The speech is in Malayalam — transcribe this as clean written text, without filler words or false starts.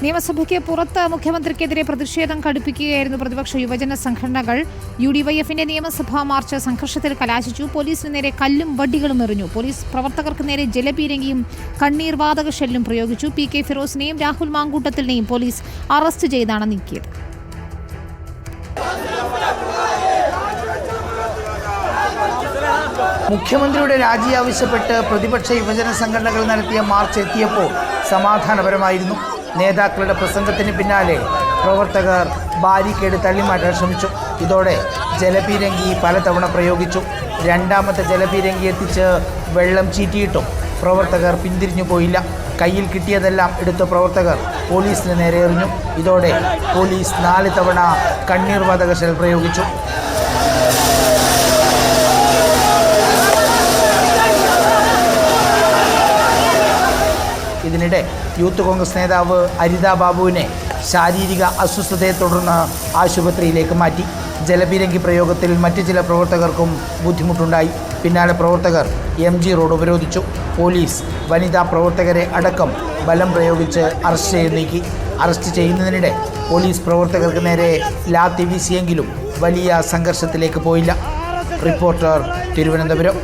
നിയമസഭയ്ക്ക് പുറത്ത് മുഖ്യമന്ത്രിക്കെതിരെ പ്രതിഷേധം കടുപ്പിക്കുകയായിരുന്നു പ്രതിപക്ഷ യുവജന സംഘടനകൾ. UDYFന്റെ നിയമസഭാ മാർച്ച് സംഘർഷത്തിൽ കലാശിച്ചു. പോലീസിന് നേരെ കല്ലും വടികളും എറിഞ്ഞു. പോലീസ് പ്രവർത്തകർക്ക് നേരെ ജലപീരങ്കിയും കണ്ണീർ വാതക ഷെല്ലും പ്രയോഗിച്ചു. PK ഫിറോസിനെയും രാഹുൽ മാങ്കൂട്ടത്തിലിനെയും പോലീസ് അറസ്റ്റ് ചെയ്താണ് നീക്കിയത്. മുഖ്യമന്ത്രിയുടെ രാജി ആവശ്യപ്പെട്ട് പ്രതിപക്ഷ യുവജന സംഘടനകൾ നടത്തിയ മാർച്ച് എത്തിയപ്പോൾ സമാധാനപരമായിരുന്നു. നേതാക്കളുടെ പ്രസംഗത്തിന് പിന്നാലെ പ്രവർത്തകർ ബാരിക്കേഡ് തള്ളിമാറ്റാൻ ശ്രമിച്ചു. ഇതോടെ ജലപീരങ്കി പലതവണ പ്രയോഗിച്ചു. രണ്ടാമത്തെ ജലപീരങ്കി എത്തിച്ച് വെള്ളം ചീറ്റിയിട്ടും പ്രവർത്തകർ പിന്തിരിഞ്ഞു പോയില്ല. കയ്യിൽ കിട്ടിയതെല്ലാം എടുത്ത പ്രവർത്തകർ പോലീസിന് നേരെ എറിഞ്ഞു. ഇതോടെ പോലീസ് 4 തവണ കണ്ണീർ വാതക ഷെൽ പ്രയോഗിച്ചു. ഇതിനിടെ യൂത്ത് കോൺഗ്രസ് നേതാവ് അരിത ബാബുവിനെ ശാരീരിക അസ്വസ്ഥതയെ തുടർന്ന് ആശുപത്രിയിലേക്ക് മാറ്റി. ജലപീരങ്കി പ്രയോഗത്തിൽ മറ്റ് ചില പ്രവർത്തകർക്കും ബുദ്ധിമുട്ടുണ്ടായി. പിന്നാലെ പ്രവർത്തകർ MG റോഡ് ഉപരോധിച്ചു. പോലീസ് വനിതാ പ്രവർത്തകരെ അടക്കം ബലം പ്രയോഗിച്ച് അറസ്റ്റ് ചെയ്യുന്നതിനിടെ പോലീസ് പ്രവർത്തകർക്ക് നേരെ ലാത്തി വീശിയെങ്കിലും വലിയ സംഘർഷത്തിലേക്ക് പോയില്ല. റിപ്പോർട്ടർ, തിരുവനന്തപുരം.